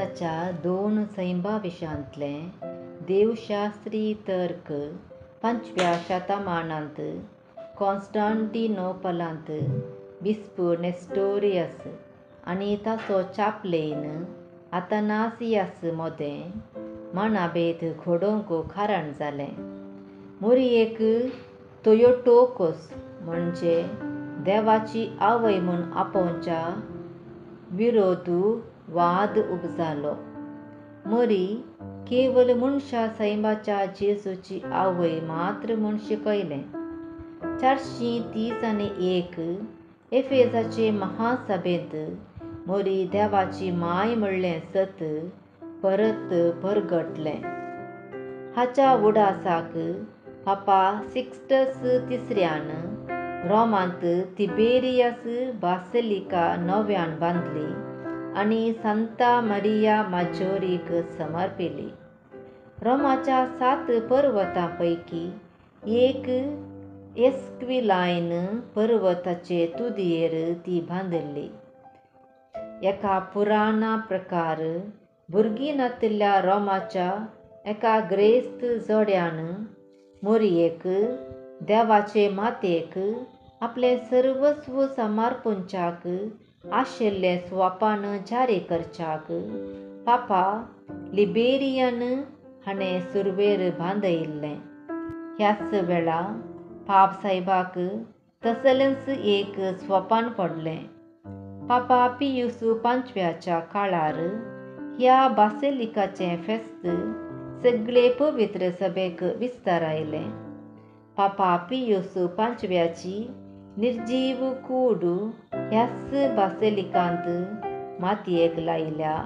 फ्रांसाच्या 2 सैमाविशांतलें देवशास्त्री तर्क 5व्या शतमानांत कॉन्स्टांटिनोपलांत बिस्प नेस्टोरियस आनी ताचो चापलेन अथानासियस मोदें मानाबेद घडोवंक कारण जालें. मोरयेक थियोटोकस म्हणजे देवाची आवय म्हूण आपोवच्या विरोध वाद उबजालो. मोरी केवल मनशा सैमाच्या जेजूची आवय मात्र म्हूण शिकयलें. 431 एफेसाचे महासभेंत मोरी देवाची माय म्हणलें सत परत परगटलें. हाच्या उडासाक पापा सिक्स्टस तिसऱ्यान रोमांत तिबेरियस बासिलिका नव्यान बांदली आनी सांता मारिया माजोरीक समर्पिली. रोमाच्या 7 पर्वतां पैकी एक एस्क्विलायन पर्वताचे तुदयेर ती बांदली. एका पुराणा प्रकार बुर्गिनांतल्या रोमाच्या एका ग्रेस्त जोड्यान मोरयेक देवाचे मातेक आपलें सर्वस्व समर्पोवच्याक आशिल्लें स्वपान जारी करच्याक पापा लिबेरियन हाणें सुरवेर बांदयिल्लें. ह्याच वेळा पाप सायबाक तसलेंच एक स्वपान पडलें. पापा पियुस पांचव्याच्या काळार ह्या बासिलिकाचें फेस्त सगळे पवित्र सभेक विस्तारायलें. पापा पियुस पांचव्याची निर्जीव कूड ह्याच बासिलिकांत मातयेक लायल्या.